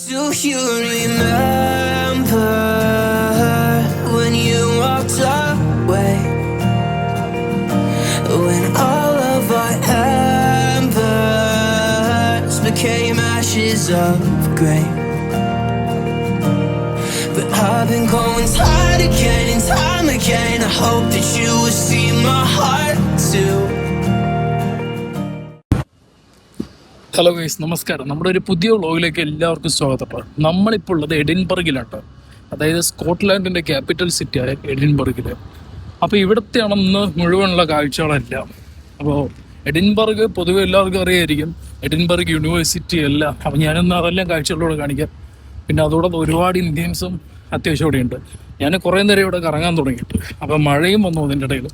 Do you remember when you walked away? When all of our embers became ashes of grey. But I've been going time again and time again. I hope that you will see my heart too. Hello guys, നമസ്കാരം. നമ്മുടെ ഒരു പുതിയ വ്ളോഗിലേക്ക് എല്ലാവർക്കും സ്വാഗതം. നമ്മളിപ്പോൾ ഉള്ളത് എഡിൻബർഗിലാണ്, അതായത് സ്കോട്ട്ലാൻഡിൻ്റെ ക്യാപിറ്റൽ സിറ്റിയായ എഡിൻബർഗിൽ. അപ്പോൾ ഇവിടുത്തെയാണ് ഇന്ന് മുഴുവനുള്ള കാഴ്ചകളെല്ലാം. അപ്പോൾ എഡിൻബർഗ് പൊതുവെ എല്ലാവർക്കും അറിയായിരിക്കും, എഡിൻബർഗ് യൂണിവേഴ്സിറ്റി എല്ലാം. അപ്പോൾ ഞാനൊന്ന് അതെല്ലാം കാഴ്ചകളിലൂടെ കാണിക്കാം. പിന്നെ അതോടെ ഒരുപാട് ഇന്ത്യൻസും അത്യാവശ്യം ഇവിടെ ഉണ്ട്. ഞാൻ കുറേ നേരം ഇവിടെ കറങ്ങാൻ തുടങ്ങിയിട്ട്, അപ്പോൾ മഴയും വന്നു അതിൻ്റെ ഇടയിൽ.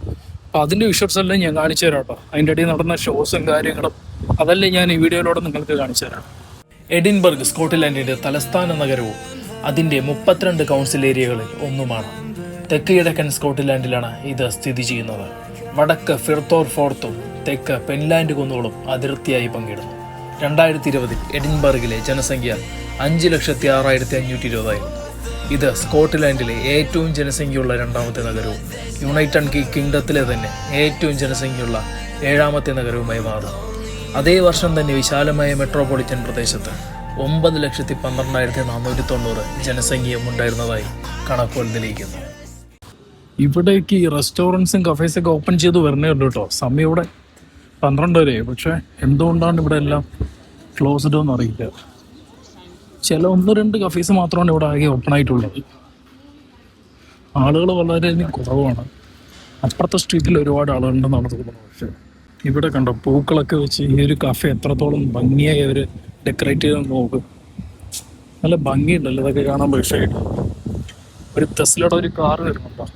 അപ്പോൾ അതിൻ്റെ വിഷ്വൽസ് എല്ലാം ഞാൻ കാണിച്ചു തരാം കേട്ടോ. അതിൻ്റെ ഇടയിൽ നടന്ന ഷോസും കാര്യങ്ങളും അതല്ലേ ഞാൻ ഈ വീഡിയോയിലൂടെ നിങ്ങൾക്ക് കാണിച്ചു തരാം. എഡിൻബർഗ് സ്കോട്ട്ലാൻഡിൻ്റെ തലസ്ഥാന നഗരവും അതിൻ്റെ 32 കൗൺസിൽ ഏരിയകളിൽ ഒന്നുമാണ്. തെക്ക് കിഴക്കൻ സ്കോട്ട്ലാൻഡിലാണ് ഇത് സ്ഥിതി ചെയ്യുന്നത്. വടക്ക് ഫിർത്തോർ ഫോർത്തും തെക്ക് പെൻലാൻഡ് കുന്നുകളും അതിർത്തിയായി പങ്കിടുന്നു. 2020 എഡിൻബർഗിലെ ജനസംഖ്യ 5,06,520 ആയിരുന്നു. ഇത് സ്കോട്ട്ലാൻഡിലെ ഏറ്റവും ജനസംഖ്യയുള്ള രണ്ടാമത്തെ നഗരവും യുണൈറ്റഡ് കിങ്ഡത്തിലെ തന്നെ ഏറ്റവും ജനസംഖ്യയുള്ള 7ാമത്തെ നഗരവുമായി മാറുന്നു. അതേ വർഷം തന്നെ വിശാലമായ മെട്രോപൊളിറ്റൻ പ്രദേശത്ത് 9,12,490 ജനസംഖ്യയും ഉണ്ടായിരുന്നതായി കണക്കുകൾ തെളിയിക്കുന്നു. ഇവിടേക്ക് ഈ റെസ്റ്റോറൻറ്റ്സും കഫേസൊക്കെ ഓപ്പൺ ചെയ്ത് വരണേ ഉള്ളൂ കേട്ടോ. സമയം ഇവിടെ 12 വരെ. പക്ഷേ എന്തുകൊണ്ടാണ് ഇവിടെ എല്ലാം ക്ലോസ്ഡ് എന്ന് അറിയില്ല. ചില 1-2 കഫേസ് മാത്രമാണ് ഇവിടെ ആകെ ഓപ്പൺ ആയിട്ടുള്ളത്. ആളുകൾ വളരെയധികം കുറവാണ്. അപ്പുറത്തെ സ്ട്രീറ്റിൽ ഒരുപാട് ആളുകളുണ്ടെന്നാണ് തോന്നുന്നത്. പക്ഷേ ഇവിടെ കണ്ടോ, പൂക്കളൊക്കെ വെച്ച് ഈ ഒരു കഫേ എത്രത്തോളം ഭംഗിയായി അവർ ഡെക്കറേറ്റ് ചെയ്ത് നോക്കും. നല്ല ഭംഗിയുണ്ടല്ലോ ഇതൊക്കെ കാണാൻ. പക്ഷേ ഒരു ടെസ്ലയുടെ ഒരു കാറ് വരുന്നുണ്ടോ,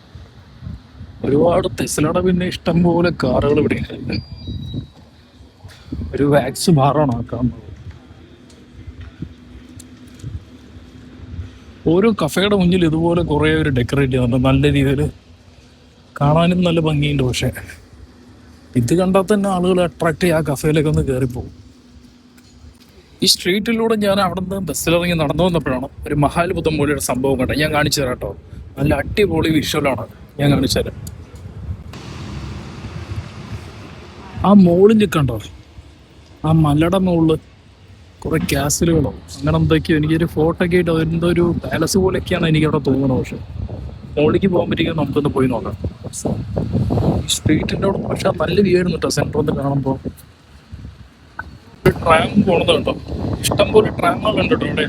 ഒരുപാട് ടെസ്ലയുടെ പിന്നെ ഇഷ്ടംപോലെ കാറുകൾ ഇവിടെ ഉണ്ട്. ഒരു വാക്സ് ബാറാണ് ആ കാണുന്നത്. ഓരോ കഫേയുടെ മുന്നിൽ ഇതുപോലെ കുറേ ഒരു ഡെക്കറേറ്റ് ചെയ്യുന്നുണ്ട്. നല്ല രീതിയിൽ കാണാനും നല്ല ഭംഗിയുണ്ട്. പക്ഷേ ഇത് കണ്ടാൽ തന്നെ ആളുകൾ അട്രാക്ട് ചെയ്യുക, ആ കഫേയിലേക്ക് ഒന്ന് കയറിപ്പോകും. ഈ സ്ട്രീറ്റിലൂടെ ഞാൻ അവിടെ നിന്ന് ബസ്സിലിറങ്ങി നടന്നു വന്നപ്പോഴാണ് ഒരു മഹാത്ഭുതം പോലെയൊരു സംഭവം കണ്ടത്. ഞാൻ കാണിച്ചു തരാം കേട്ടോ. നല്ല അടിപൊളി വിഷ്വലാണ്, ഞാൻ കാണിച്ചു തരാം. ആ മോളിൽ കണ്ടോ, ആ മലയുടെ മുകളിൽ കുറേ ക്യാസിലുകളോ അങ്ങനെ എന്തൊക്കെയോ, എനിക്കൊരു ഫോട്ടോ ഒക്കെ ആയിട്ട് എന്തോ ഒരു പാലസ് പോലെയൊക്കെയാണ് എനിക്കവിടെ തോന്നുന്നത്. പക്ഷെ മോളിലേക്ക് പോകാൻ പറ്റിയെങ്കിൽ നമുക്കൊന്ന് പോയി നോക്കാം. സ്ട്രീറ്റിൻ്റെ അവിടെ പക്ഷെ നല്ല വ്യൂ ആയിരുന്നു കേട്ടോ. സെൻറ്ററിൽ നിന്ന് കാണുമ്പോൾ ഒരു ട്രാം പോണത് കേട്ടോ. ഇഷ്ടംപോലെ ട്രാമുകളുണ്ട് കേട്ടോ ഇവിടെ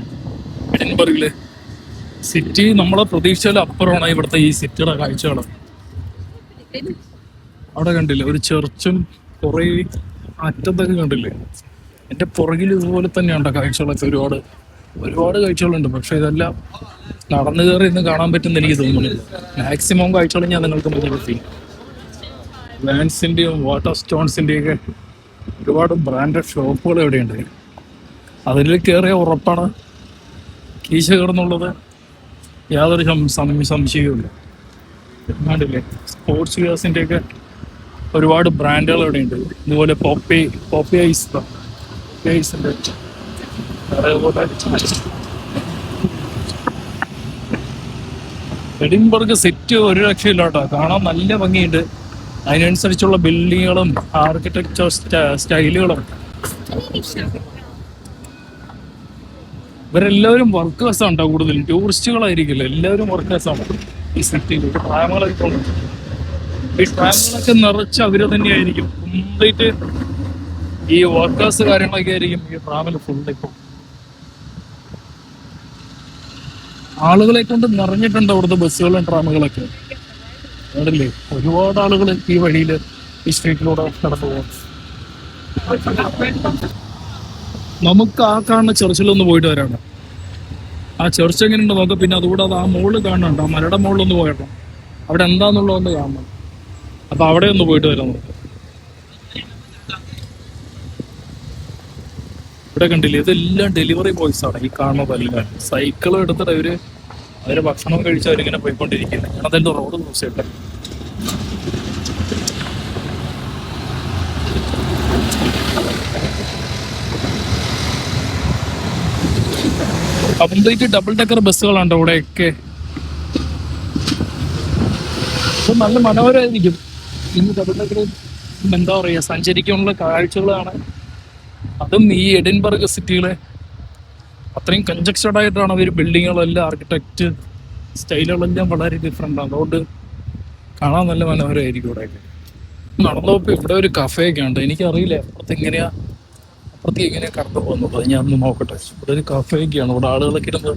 എഡിൻബർഗിൽ. സിറ്റി നമ്മളെ പ്രതീക്ഷയിലും അപ്പുറമാണ് ഇവിടുത്തെ ഈ സിറ്റിയുടെ കാഴ്ചകൾ. അവിടെ കണ്ടില്ലേ ഒരു ചർച്ചും കുറേ അറ്റത്തൊക്കെ കണ്ടില്ലേ. എൻ്റെ പുറകിൽ ഇതുപോലെ തന്നെയുണ്ടോ കാഴ്ചകളൊക്കെ. ഒരുപാട് കാഴ്ചകളുണ്ട്. പക്ഷെ ഇതെല്ലാം നടന്നു കയറി ഇന്ന് കാണാൻ പറ്റുമെന്ന് എനിക്ക് തോന്നുന്നില്ല. മാക്സിമം കാഴ്ചകൾ ഞാൻ നിങ്ങൾക്ക് മുന്നിൽ എത്തി. വാൻസിൻ്റെയും വാട്ടർ സ്റ്റോൺസിൻ്റെയൊക്കെ ഒരുപാട് ബ്രാൻഡഡ് ഷോപ്പുകൾ എവിടെയുണ്ട്. അതിൽ കയറിയ ഉറപ്പാണ് കീശ കയറുന്നുള്ളത്, യാതൊരു സംശയവുമില്ല. കണ്ടില്ലേ സ്പോർട്സ് ഗേഴ്സിൻ്റെയൊക്കെ ഒരുപാട് ബ്രാൻഡുകൾ എവിടെയുണ്ട്. ഇതുപോലെ പോപ്പി ഐസിൻ്റെ അതേപോലെ എഡിൻബർഗ് സിറ്റി ഒരു രക്ഷയില്ല കേട്ടോ. കാണാൻ നല്ല ഭംഗിയുണ്ട്. അതിനനുസരിച്ചുള്ള ബിൽഡിങ്ങുകളും ആർക്കിടെക്ചർ സ്റ്റൈലുകളും. ഇവരെല്ലാവരും വർക്കേഴ്സാണ് കേട്ടോ കൂടുതലും. ടൂറിസ്റ്റുകളായിരിക്കില്ല, എല്ലാവരും വർക്കേഴ്സാണ് ഈ സിറ്റിയിൽ. ട്രാമുകളൊക്കെ ഉണ്ട്. ഈ ട്രാമുകളൊക്കെ നിറച്ച് അവർ തന്നെയായിരിക്കും. കംപ്ലീറ്റ് ഈ വർക്കേഴ്സ് കാര്യങ്ങളൊക്കെ ആയിരിക്കും ഈ ട്രാവൽ ഫുള്ള്. ഇപ്പം ആളുകളെ കൊണ്ട് നിറഞ്ഞിട്ടുണ്ട് അവിടുത്തെ ബസ്സുകളും ട്രാമുകളൊക്കെ. അതല്ലേ ഒരുപാട് ആളുകൾ ഈ വഴിയിൽ ഈ സ്ട്രീറ്റിലൂടെ നടന്നു പോകും. നമുക്ക് ആ കാണുന്ന ചർച്ചിലൊന്ന് പോയിട്ട് വരാണ്. ആ ചർച്ച് എങ്ങനെയുണ്ട് നോക്കാം. പിന്നെ അതുകൂടാതെ ആ മുകളിൽ കാണുന്നുണ്ട്, ആ മലയുടെ മുകളിലൊന്ന് പോയട്ടോ. അവിടെ എന്താന്നുള്ളതൊന്ന് കാണണം. അപ്പൊ അവിടെ ഒന്ന് പോയിട്ട് വരാം നമുക്ക്. ഇവിടെ കണ്ടില്ലേ, ഇതെല്ലാം ഡെലിവറി ബോയ്സ് ആണ് ഈ കാണുന്നതെല്ലാം. സൈക്കിൾ എടുത്തിട്ട് അവര് ഭക്ഷണം കഴിച്ച് അവരിങ്ങനെ പോയിക്കൊണ്ടിരിക്കുന്നത്. അതെന്റെ റോഡ് ക്രോസ് ചെയ്യട്ടെ. കംപ്ലീറ്റ് ഡബിൾ ഡെക്കർ ബസ്സുകളാണ് ഇവിടെയൊക്കെ. ഇത് നല്ല മനോഹരമായിരിക്കും. ഇന്ന് ഡബിൾ ഡെക്കർ എന്താ പറയുക, സഞ്ചരിക്കാനുള്ള കാഴ്ചകളാണ്. അതും ഈ എഡിൻബർഗ് സിറ്റിയിലെ അത്രയും കൺജക്സ്റ്റഡ് ആയിട്ടാണ് അവർ ബിൽഡിങ്ങുകളെല്ലാം, ആർക്കിടെക്റ്റ് സ്റ്റൈലുകളെല്ലാം വളരെ ഡിഫറെൻ്റ് ആണ്. അതുകൊണ്ട് കാണാൻ നല്ല മനോഹരമായിരിക്കും ഇവിടെയൊക്കെ. നടന്നപ്പോൾ ഇവിടെ ഒരു കഫേയൊക്കെ ഉണ്ട്. എനിക്കറിയില്ല അപ്പുറത്തേക്ക് എങ്ങനെയാണ് കടന്നു പോകുന്നത്. അത് ഞാൻ ഒന്ന് നോക്കട്ടെ. ഇവിടെ ഒരു കഫേയൊക്കെയാണ്. ഇവിടെ ആളുകളൊക്കെ ഇരുന്ന്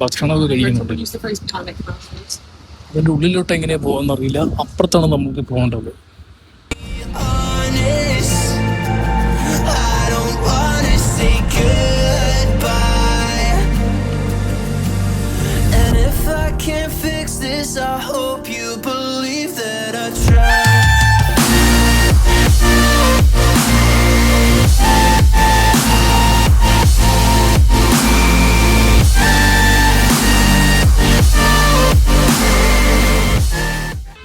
ഭക്ഷണമൊക്കെ കഴിക്കുന്നുണ്ട്. അതിൻ്റെ ഉള്ളിലോട്ട് എങ്ങനെയാണ് പോകുമെന്ന് അറിയില്ല. അപ്പുറത്താണ് നമുക്ക് പോകേണ്ടത്. Honest, I don't wanna say goodbye. And if I can't fix this, I hope you believe that I tried.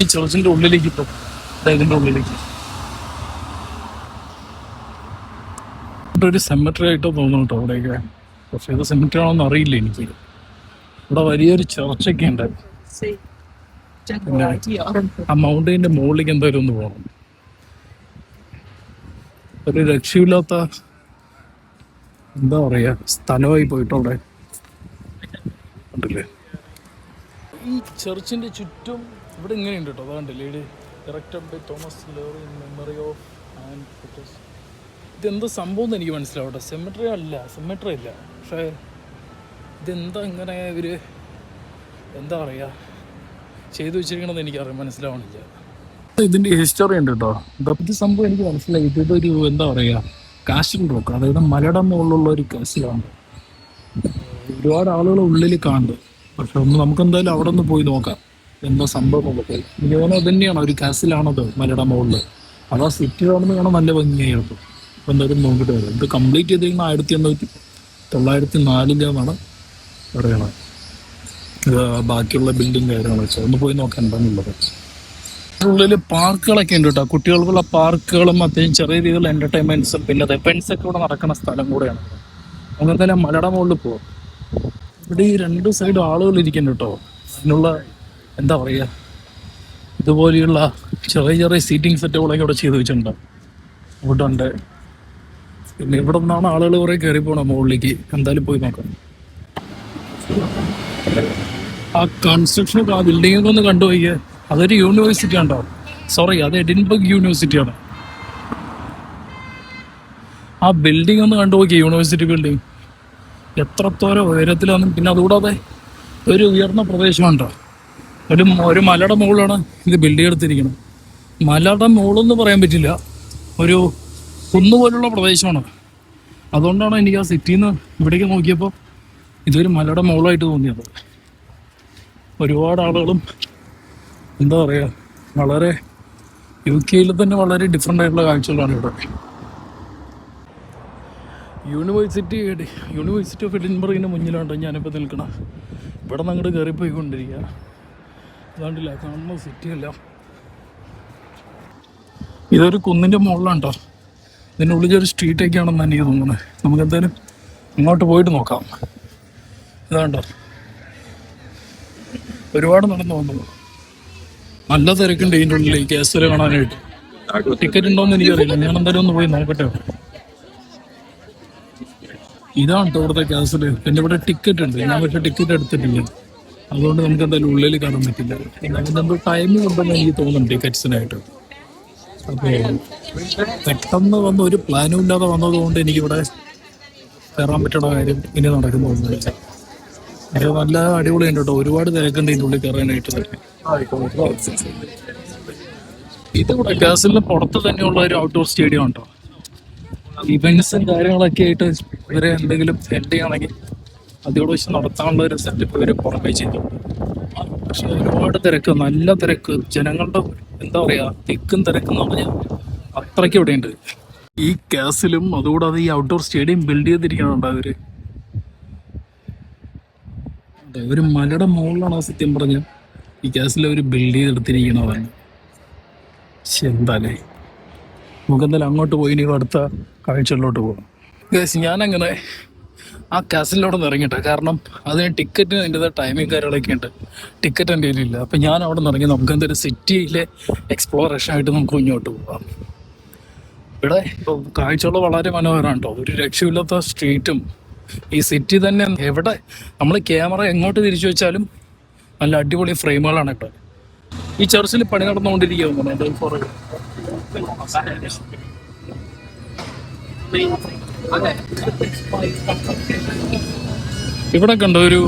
ഈ ചർച്ചിൻ്റെ ഉള്ളിലേക്ക് പോകും. ഇതിൻ്റെ ഉള്ളിലേക്ക് ഒരു സെമിട്രി ആയിട്ടോ തോന്നുന്നു കേട്ടോ അവിടെയൊക്കെ. പക്ഷെ ഇത് സെമിട്രി ആണോന്ന് അറിയില്ല എനിക്ക്. ഇവിടെ വലിയൊരു ചർച്ചൊക്കെ ഉണ്ട്. പിന്നെ ആ മൗണ്ടൈൻ്റെ മുകളിലേക്ക് എന്തായാലും ഒന്ന് പോകണം. ഒരു രക്ഷയില്ലാത്ത എന്താ പറയുക സ്ഥലമായി പോയിട്ട് അവിടെ ഉണ്ടല്ലേ. ഈ ചർച്ചിൻ്റെ ചുറ്റും ഇവിടെ ഇങ്ങനെയുണ്ട് കേട്ടോ. അതാണ്ടല്ലേ ഇത് directed by Thomas Lowry in memory of and photos. ഇതെന്താ സംഭവം എന്ന് എനിക്ക് മനസ്സിലാവട്ടെ. സെമിട്രി അല്ല പക്ഷേ ഇതെന്താ ഇങ്ങനെ ഇവർ എന്താ പറയുക ചെയ്തു വെച്ചിരിക്കണമെന്ന് എനിക്കറിയാം, മനസ്സിലാവണില്ല. ഇതിൻ്റെ ഹിസ്റ്ററി ഉണ്ട് കേട്ടോ. ഇത് സംഭവം എനിക്ക് മനസ്സിലായി. ഇതൊരു എന്താ പറയുക കാസിൽ റോക്ക്, അതായത് മലയുടെ മുകളിലുള്ള ഒരു കാസിലാണ്. ഒരുപാട് ആളുകൾ ഉള്ളിൽ കാണുന്നുണ്ട്. പക്ഷെ നമുക്ക് എന്തായാലും അവിടെ ഒന്ന് പോയി നോക്കാം എന്താ സംഭവം എന്നുള്ളത്. എനിക്ക് തോന്നുന്നത് അത് തന്നെയാണ്, ഒരു കാസിലാണത് മലയുടെ മുകളിൽ. അതാ സിറ്റി ആണെന്ന് കാണാൻ നല്ല ഭംഗിയായിരുന്നു. അപ്പോൾ എന്തായാലും നോക്കിയിട്ട് വരും. ഇത് കംപ്ലീറ്റ് ചെയ്തിരിക്കുന്ന 1904 പറയണത്. ബാക്കിയുള്ള ബിൽഡിംഗ് കാര്യങ്ങൾ വെച്ചാൽ ഒന്ന് പോയി നോക്കാൻ എന്താണെന്നുള്ളത്. ഉള്ളിൽ പാർക്കുകളൊക്കെ ഉണ്ട് കേട്ടോ. കുട്ടികൾക്കുള്ള പാർക്കുകളും അത്യാവശ്യം ചെറിയ രീതിയിലുള്ള എൻ്റർടൈൻമെൻറ്റ്സും പിന്നെ ഇവൻറ്റ്സൊക്കെ ഇവിടെ നടക്കുന്ന സ്ഥലം കൂടെയാണ്. അങ്ങനത്തെ മലയുടെ മുകളിൽ പോകും. ഇവിടെ ഈ രണ്ട് സൈഡും ആളുകൾ ഇരിക്കുന്നു കേട്ടോ. അതിനുള്ള എന്താ പറയുക ഇതുപോലെയുള്ള ചെറിയ സീറ്റിംഗ് സെറ്റുകളൊക്കെ ഇവിടെ ചെയ്ത് വെച്ചിട്ടുണ്ട്. ഇവിടെ ഉണ്ട്. പിന്നെ ഇവിടെ നിന്നാണ് ആളുകൾ കുറേ കയറി പോകണം മുകളിലേക്ക്. എന്തായാലും പോയി നോക്കാം. ആ കൺസ്ട്രക്ഷനൊക്കെ ആ ബിൽഡിങ്ങൊക്കെ ഒന്ന് കണ്ടുപോയി. അതൊരു യൂണിവേഴ്സിറ്റി ഉണ്ടോ? സോറി, അത് എഡിൻബർഗ് യൂണിവേഴ്സിറ്റിയാണ്. ആ ബിൽഡിംഗ് ഒന്ന് കണ്ടുപോയി. യൂണിവേഴ്സിറ്റി ബിൽഡിംഗ് എത്രത്തോരം ഉയരത്തിലാണ്. പിന്നെ അതുകൂടാതെ ഒരു ഉയർന്ന പ്രദേശമുണ്ടോ. ഒരു മലയുടെ മുകളിലാണ് ഇത് ബിൽഡിംഗ് എടുത്തിരിക്കുന്നത്. മലയുടെ മുകളെന്ന് പറയാൻ പറ്റില്ല, ഒരു കുന്നുപോലുള്ള പ്രദേശമാണ്. അതുകൊണ്ടാണ് എനിക്ക് ആ സിറ്റിയിൽ നിന്ന് ഇവിടേക്ക് നോക്കിയപ്പോൾ ഇതൊരു മലയുടെ മുകളായിട്ട് തോന്നിയത്. ഒരുപാട് ആളുകളും എന്താ പറയുക വളരെ UK തന്നെ വളരെ ഡിഫറെൻ്റ് ആയിട്ടുള്ള കാഴ്ചകളാണ് ഇവിടെ. യൂണിവേഴ്സിറ്റി ഓഫ് എഡിൻബർഗിൻ്റെ മുന്നിലാണ് ഞാനിപ്പോൾ നിൽക്കണം. ഇവിടെ നിന്ന് അങ്ങോട്ട് കയറിപ്പോയിക്കൊണ്ടിരിക്കുക. അതാണ്ടില്ല കാണുന്ന സിറ്റിയെല്ലാം. ഇതൊരു കുന്നിൻ്റെ മുകളിലാണ് കേട്ടോ. ഇതിൻ്റെ ഉള്ളിൽ ഒരു സ്ട്രീറ്റൊക്കെയാണെന്ന് എനിക്ക് തോന്നുന്നത്. നമുക്കെന്തായാലും അങ്ങോട്ട് പോയിട്ട് നോക്കാം. ഇതാണ്ടോ ഒരുപാട് നടന്നു വന്നു. നല്ല തിരക്കുണ്ട് ഇതിൻ്റെ ഉള്ളിൽ ഈ കേസിൽ കാണാനായിട്ട്. ടിക്കറ്റ് ഉണ്ടോയെന്ന് എനിക്കറിയില്ല. ഞാൻ എന്തായാലും ഒന്ന് പോയി നോക്കട്ടെ. ഇതാണ് കേട്ടോ ഇവിടുത്തെ കേസിൽ. പിന്നെ ഇവിടെ ടിക്കറ്റ് ഉണ്ട്. ഞാൻ പക്ഷേ ടിക്കറ്റ് എടുത്തിട്ടില്ല. അതുകൊണ്ട് നമുക്ക് എന്തായാലും ഉള്ളിൽ കാണാൻ പറ്റില്ല. എന്തോ ടൈമിംഗ് ഉണ്ടെന്ന് എനിക്ക് തോന്നുന്നുണ്ട് ടിക്കറ്റ്സിനായിട്ട്. അപ്പോൾ പെട്ടെന്ന് വന്ന് ഒരു പ്ലാനും ഇല്ലാതെ വന്നതുകൊണ്ട് എനിക്കിവിടെ കയറാൻ പറ്റുന്ന കാര്യം ഇനി നടക്കുന്നതൊന്നുമില്ല. അത് നല്ല അടിപൊളിയുണ്ട് കേട്ടോ. ഒരുപാട് തിരക്കുണ്ട് ഇതിൻ്റെ ഉള്ളിൽ കയറാനായിട്ട്. ഇതിവിടെ കാസിലിന് പുറത്ത് തന്നെയുള്ള ഒരു ഔട്ട്ഡോർ സ്റ്റേഡിയം ഉണ്ടോ. ഇവൻറ്റ്സും കാര്യങ്ങളൊക്കെ ആയിട്ട് ഇവരെ എന്തെങ്കിലും സെറ്റ് ചെയ്യണമെങ്കിൽ അതിവിടെ വെച്ച് നടത്താനുള്ള ഒരു സെറ്റപ്പ് ഇവർ പുറമേ ചെയ്തിട്ടുണ്ട്. പക്ഷെ ഒരുപാട് തിരക്ക്, നല്ല തിരക്ക്, ജനങ്ങളുടെ എന്താ പറയുക തിക്കും തിരക്കെന്ന് പറഞ്ഞാൽ അത്രയ്ക്ക് ഇവിടെയുണ്ട് ഈ കാസിലും. അതുകൂടാതെ ഈ ഔട്ട്ഡോർ സ്റ്റേഡിയം ബിൽഡ് ചെയ്തിരിക്കുന്നുണ്ട് അവർ. ഒരു മലയുടെ മുകളിലാണ് സത്യം പറഞ്ഞ ഈ കാസിൽ അവർ ബിൽഡ് ചെയ്തെടുത്തിരിക്കണതാണ്. പക്ഷെ എന്താല്ലേ, നമുക്കെന്തായാലും അങ്ങോട്ട് പോയി ഇനി അടുത്ത കാഴ്ചകളിലോട്ട് പോകാം. ഞാനങ്ങനെ ആ കാസിലോടെ നിന്ന് ഇറങ്ങിയിട്ട്, കാരണം അതിന് ടിക്കറ്റിന് അതിൻ്റെതായ ടൈമിങ് കാര്യങ്ങളൊക്കെ ഉണ്ട്. ടിക്കറ്റ് എൻ്റെ കയ്യിലില്ല. അപ്പം ഞാൻ അവിടെ നിന്ന് ഇറങ്ങി നമുക്ക് എന്തൊരു സിറ്റിയിലെ എക്സ്പ്ലോറേഷൻ ആയിട്ട് നമുക്ക് മുന്നോട്ട് പോകാം. ഇവിടെ ഇപ്പോൾ കാഴ്ചകൾ വളരെ മനോഹരമാണ് കേട്ടോ. ഒരു രക്ഷയില്ലാത്ത സ്ട്രീറ്റും ഈ സിറ്റി തന്നെ. എവിടെ നമ്മൾ ക്യാമറ എങ്ങോട്ട് തിരിച്ചു വെച്ചാലും നല്ല അടിപൊളി ഫ്രെയിമുകളാണ് കേട്ടോ. ഈ ചർച്ചിൽ പണി നടന്നുകൊണ്ടിരിക്കുകയാണ്. ഇവിടെ കണ്ടോ ഒരു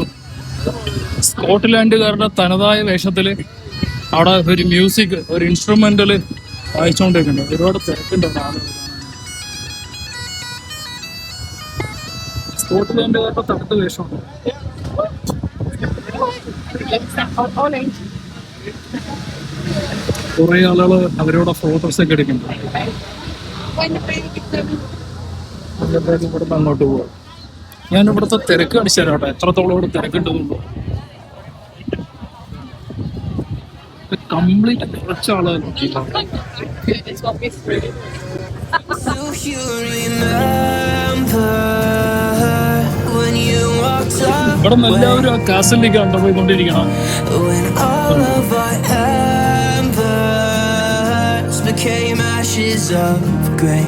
സ്കോട്ട്ലാൻഡുകാരുടെ തനതായ വേഷത്തില് അവിടെ ഒരു മ്യൂസിക്, ഒരു ഇൻസ്ട്രുമെന്റല് വായിച്ചുകൊണ്ടിരിക്കുന്നുണ്ട്. ഒരുപാട് തിരക്കുണ്ട് ആളുകൾ. സ്കോട്ട്ലാൻഡുകാരുടെ തനത് വേഷമുണ്ട്. കുറെ ആളുകൾ അവരോട് ഫോട്ടോസ് ഒക്കെ എടുക്കുന്നുണ്ട്. ഇവിടുന്ന് അങ്ങോട്ട് പോവാം. ഞാൻ ഇവിടുത്തെ തിരക്ക് കാണിച്ചു തരാം കേട്ടോ, എത്രത്തോളം ഇവിടെ തിരക്കുണ്ടെന്നുണ്ടോ. കംപ്ലീറ്റ് കുറച്ച് ആളുകൾ. Do you remember when you walked up? ഇവിടെ നിന്ന് എല്ലാവരും ആ കാസലിലേക്ക് കണ്ടുപോയിക്കൊണ്ടിരിക്കണം. When all of our embers became ashes of grey.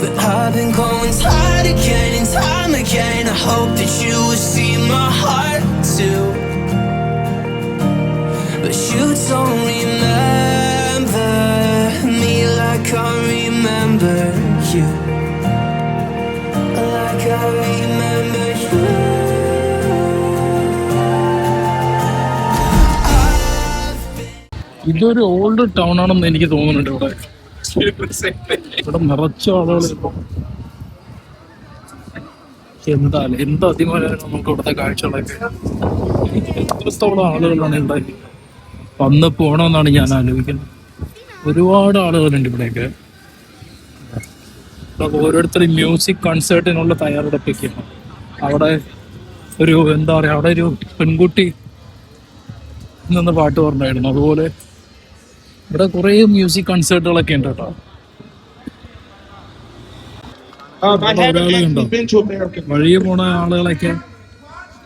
But I've been going tired again and time again. I hope that you would see my heart too. But you don't remember me like I remember you. Like I remember you. ഇതൊരു old town ആണെന്ന് എനിക്ക് തോന്നുന്നുണ്ട്. ഇവിടെ നിറച്ച ആളുകൾ. എന്ത് അതിമനോഹരം നമുക്ക് ഇവിടുത്തെ കാഴ്ചകളൊക്കെ. എത്രത്തോളം ആളുകളാണ് ഇവിടെ വന്ന് പോകണമെന്നാണ് ഞാൻ ആലോചിക്കുന്നത്. ഒരുപാട് ആളുകളുണ്ട് ഇവിടെയൊക്കെ. ഓരോരുത്തരും മ്യൂസിക് കൺസേർട്ടിനുള്ള തയ്യാറെടുപ്പിക്കുന്നു. അവിടെ ഒരു എന്താ പറയുക, അവിടെ ഒരു പെൺകുട്ടി നിന്ന് പാട്ട് പറഞ്ഞായിരുന്നു. അതുപോലെ ഇവിടെ കുറേ മ്യൂസിക് കൺസേർട്ടുകളൊക്കെ ഉണ്ട് കേട്ടോ. ഒരാളുണ്ടോ വഴിയെ പോണ ആളുകളൊക്കെ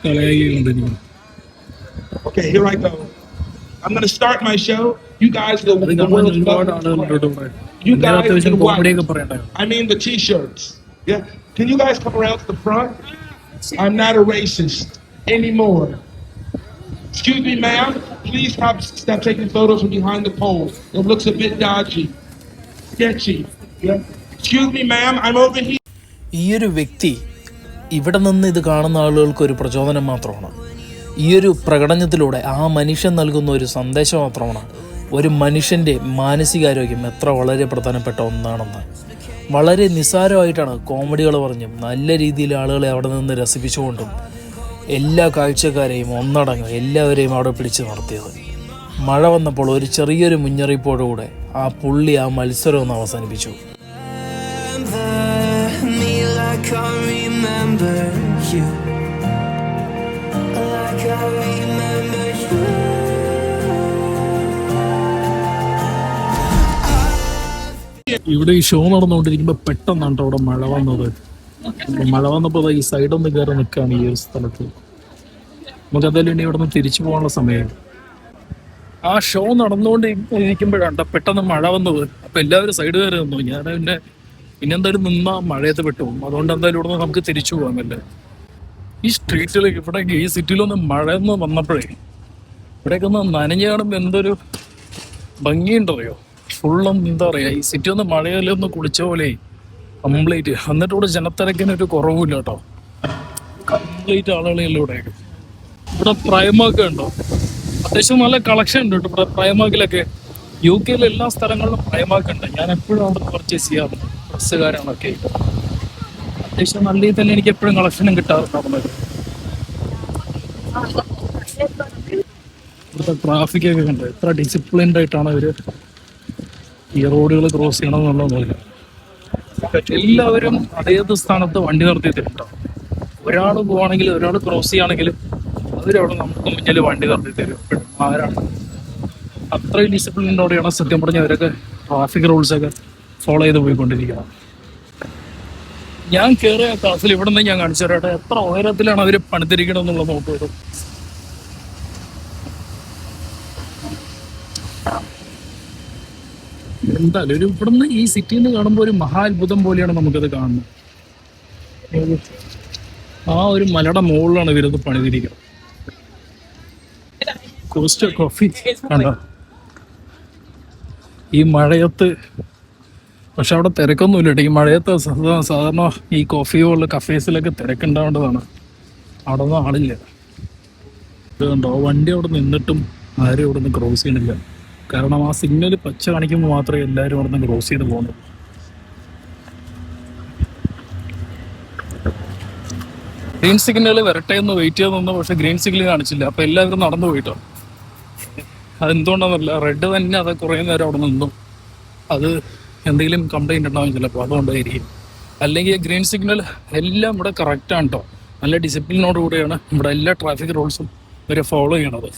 കളിയാക്കിക്കൊണ്ടിരിക്കുന്നു. Okay, here I go. I'm going to start my show. You guys are the world's ഒരുപാട് ആളുകളുണ്ട് ഇവിടെ. അത്യാവശ്യം കോമഡിയൊക്കെ പറയണ്ടേ. I mean the t-shirts. Yeah. Can you guys come around to the front? I'm not a racist anymore. Excuse me, ma'am. Please stop taking photos from behind the pole. It looks a bit dodgy. Sketchy. Yeah. Excuse me, ma'am. I'm over here. ഈ ഒരു വ്യക്തി ഇവിടെ നിന്ന് ഇത് കാണുന്ന ആളുകൾക്ക് ഒരു പ്രചോദനം മാത്രമാണ്. ഈ ഒരു പ്രകടനത്തിലൂടെ ആ മനുഷ്യൻ നൽകുന്ന ഒരു സന്ദേശം മാത്രമാണ് ഒരു മനുഷ്യൻ്റെ മാനസികാരോഗ്യം എത്ര വളരെ പ്രധാനപ്പെട്ട ഒന്നാണെന്ന്. വളരെ നിസ്സാരമായിട്ടാണ് കോമഡികൾ പറഞ്ഞും നല്ല രീതിയിൽ ആളുകളെ അവിടെ നിന്ന് രസിപ്പിച്ചുകൊണ്ടും എല്ലാ കാഴ്ചക്കാരെയും ഒന്നടങ്കം എല്ലാവരെയും അവിടെ പിടിച്ചു നിർത്തിയത്. മഴ വന്നപ്പോൾ ഒരു ചെറിയൊരു മുന്നറിയിപ്പോടുകൂടെ ആ പുള്ളി ആ മത്സരം ഒന്ന് അവസാനിപ്പിച്ചു. Like I remember you. Like I remember you. ഇവിടെ ഈ ഷോ നടന്നുകൊണ്ടിരിക്കുമ്പോൾ പെട്ടെന്നാണ് അവിടെ മഴ വന്നത്. മഴ വന്നപ്പോൾ ഈ സൈഡൊന്ന് കയറി നിൽക്കുകയാണ് ഈ ഒരു സ്ഥലത്ത്. നമുക്ക് എന്തായാലും ഇവിടെ നിന്ന് തിരിച്ചു പോകാനുള്ള സമയം. ആ ഷോ നടന്നുകൊണ്ടിരിക്കുമ്പോഴാണ് പെട്ടെന്ന് മഴ വന്നത്. അപ്പം എല്ലാവരും സൈഡ് കയറി നിന്നു. ഞാൻ പിന്നെ എന്തായാലും നിന്നാ മഴയത്ത് പെട്ടു. അതുകൊണ്ട് എന്തായാലും ഇവിടെ നിന്ന് നമുക്ക് തിരിച്ചു പോകാമല്ലേ. ഈ സ്ട്രീറ്റിലേക്ക് ഇവിടെ ഈ സിറ്റിയിലൊന്ന് മഴയെന്ന് വന്നപ്പോഴേ ഇവിടെയൊക്കെ ഒന്ന് നനഞ്ഞ് കാണുമ്പോൾ എന്തൊരു ഭംഗിയുണ്ടറിയോ. ഫുള്ളും എന്താ പറയുക, ഈ സിറ്റി ഒന്ന് മഴയിലൊന്ന് കുളിച്ച പോലെ കംപ്ലീറ്റ്. എന്നിട്ട് ഇവിടെ ജനത്തിരക്കിനൊരു കുറവില്ല കേട്ടോ. കംപ്ലീറ്റ് ആളുകളെല്ലാം ഇവിടെയൊക്കെ. ഇവിടെ പ്രൈമൊക്കെ ഉണ്ടോ, അത്യാവശ്യം നല്ല കളക്ഷൻ ഉണ്ട് കേട്ടോ ഇവിടെ പ്രൈമാക്കിലൊക്കെ. UK എല്ലാ സ്ഥലങ്ങളിലും പ്രൈമാക്ക് ഉണ്ട്. ഞാൻ എപ്പോഴും അവിടെ പർച്ചേസ് ചെയ്യാറുണ്ട്. ഡ്രസ്സുകാരാണൊക്കെ അത്യാവശ്യം നല്ല രീതിയിൽ തന്നെ എനിക്ക് എപ്പോഴും കളക്ഷനും കിട്ടാറുണ്ട്. ഇവിടുത്തെ ട്രാഫിക്കൊക്കെ കണ്ട് എത്ര ഡിസിപ്ലിൻഡ് ആയിട്ടാണ് ഇവർ ഈ റോഡുകൾ ക്രോസ് ചെയ്യണമെന്നുള്ളതൊന്നുമില്ല. എല്ലാവരും അതേത് സ്ഥാനത്ത് വണ്ടി നിർത്തിയിട്ടുണ്ടോ. ഒരാൾ പോവാണെങ്കിൽ ഒരാൾ ക്രോസ് ചെയ്യുകയാണെങ്കിലും അവരവിടെ നമുക്ക് മുന്നിൽ വണ്ടി നിർത്തി തരും. ആരാണ് അത്രയും ഡിസിപ്ലിനോടെയാണ് സത്യം പറഞ്ഞ അവരൊക്കെ ട്രാഫിക് റൂൾസൊക്കെ ഫോളോ ചെയ്ത് പോയിക്കൊണ്ടിരിക്കണം. ഞാൻ കയറിയ ക്ലാസ്സിൽ ഇവിടെ നിന്ന് ഞാൻ കാണിച്ചു തരാട്ടെ, എത്ര ഉയരത്തിലാണ് അവർ പണിതിരിക്കണമെന്നുള്ളത് നോക്കുക. എന്തായാലും ഒരു ഇവിടുന്ന് ഈ സിറ്റിയിൽ നിന്ന് കാണുമ്പോൾ ഒരു മഹാ അത്ഭുതം പോലെയാണ് നമുക്കത് കാണുന്നത്. ആ ഒരു മലയുടെ മുകളിലാണ് ഇവരത് പണിതിരിക്കുന്നത്. കോസ്റ്റ് കോഫി കണ്ടോ ഈ മഴയത്ത്. പക്ഷെ അവിടെ തിരക്കൊന്നുമില്ല കേട്ടോ ഈ മഴയത്ത്. സാധാരണ ഈ കോഫി പോലുള്ള കഫേസിലൊക്കെ തിരക്കുണ്ടാവേണ്ടതാണ്, അവിടെ ഒന്നും ആളില്ല. ഇത് കണ്ടോ വണ്ടി അവിടെ നിന്നിട്ടും ആരും ഇവിടെ നിന്ന് ക്രോസ് ചെയ്യണില്ല. കാരണം ആ സിഗ്നൽ പച്ച കാണിക്കുമ്പോൾ മാത്രമേ എല്ലാവരും അവിടെ നിന്ന് ക്രോസ് ചെയ്ത് പോകുന്നു. ഗ്രീൻ സിഗ്നൽ വരട്ടെ എന്ന് വെയിറ്റ് ചെയ്ത് നിന്നു, പക്ഷെ ഗ്രീൻ സിഗ്നൽ കാണിച്ചില്ല. അപ്പം എല്ലാവരും നടന്നു പോയിട്ടോ. അതെന്തുകൊണ്ടാണെന്നല്ല, റെഡ് തന്നെ അത് കുറേ നേരം അവിടെ നിന്നു. അത് എന്തെങ്കിലും കംപ്ലൈൻറ്റ് ഉണ്ടാവും ചിലപ്പോൾ, അതുകൊണ്ടായിരിക്കും. അല്ലെങ്കിൽ ഗ്രീൻ സിഗ്നൽ എല്ലാം ഇവിടെ കറക്റ്റാണ് കേട്ടോ. നല്ല ഡിസിപ്ലിനോടുകൂടിയാണ് ഇവിടെ എല്ലാ ട്രാഫിക് റൂൾസും ഇവരെ ഫോളോ ചെയ്യണത്.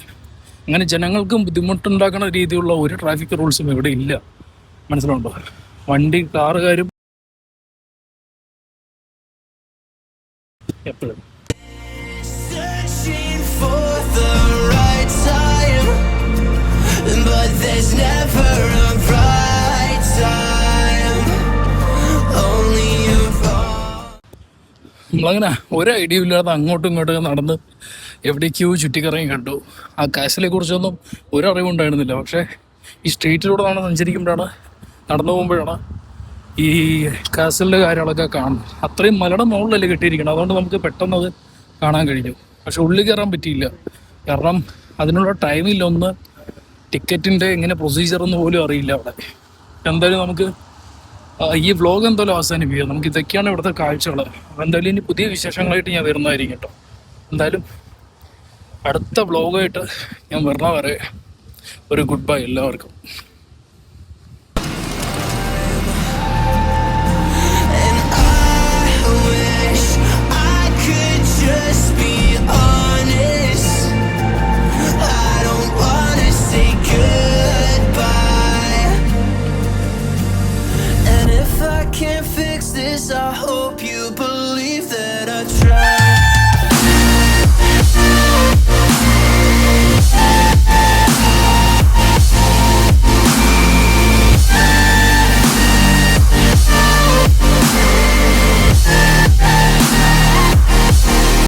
അങ്ങനെ ജനങ്ങൾക്കും ബുദ്ധിമുട്ടുണ്ടാക്കുന്ന രീതിയിലുള്ള ഒരു ട്രാഫിക് റൂൾസും ഇവിടെ ഇല്ല. മനസ്സിലുണ്ടോ? വണ്ടി കാറുകാരും എപ്പോഴും Searching for the right time, but there's never a right time. Only a wrong. നമ്മളങ്ങനെ ഒരു ഐഡിയ ഇല്ലാതെ അങ്ങോട്ടും ഇങ്ങോട്ടും നടന്ന് എവിടേക്കോ ചുറ്റിക്കറങ്ങി കണ്ടു. ആ കാസിലെ കുറിച്ചൊന്നും ഒരു അറിവുണ്ടായിരുന്നില്ല. പക്ഷേ ഈ സ്ട്രീറ്റിലൂടെ നമ്മൾ സഞ്ചരിക്കുമ്പോഴാണ്, നടന്നു പോകുമ്പോഴാണ് ഈ കാസലിൻ്റെ കാര്യങ്ങളൊക്കെ കാണുന്നത്. അത്രയും മലയുടെ മുകളിലല്ലേ കെട്ടിയിരിക്കണം, അതുകൊണ്ട് നമുക്ക് പെട്ടെന്ന് അത് കാണാൻ കഴിഞ്ഞു. പക്ഷെ ഉള്ളിൽ കയറാൻ പറ്റിയില്ല, കാരണം അതിനുള്ള ടൈമില്ല. ഒന്ന് ടിക്കറ്റിൻ്റെ എങ്ങനെ പ്രൊസീജിയറൊന്നും പോലും അറിയില്ല അവിടെ. എന്തായാലും നമുക്ക് ഈ വ്ലോഗ് എന്തായാലും അവസാനിപ്പിക്കുക. നമുക്ക് ഇതൊക്കെയാണ് ഇവിടുത്തെ കാഴ്ചകൾ. എന്തായാലും ഇനി പുതിയ വിശേഷങ്ങളായിട്ട് ഞാൻ വരുന്നതായിരിക്കും കേട്ടോ. എന്തായാലും അടുത്ത വ്ലോഗായിട്ട് ഞാൻ വരണ വരെ ഒരു ഗുഡ് ബൈ എല്ലാവർക്കും.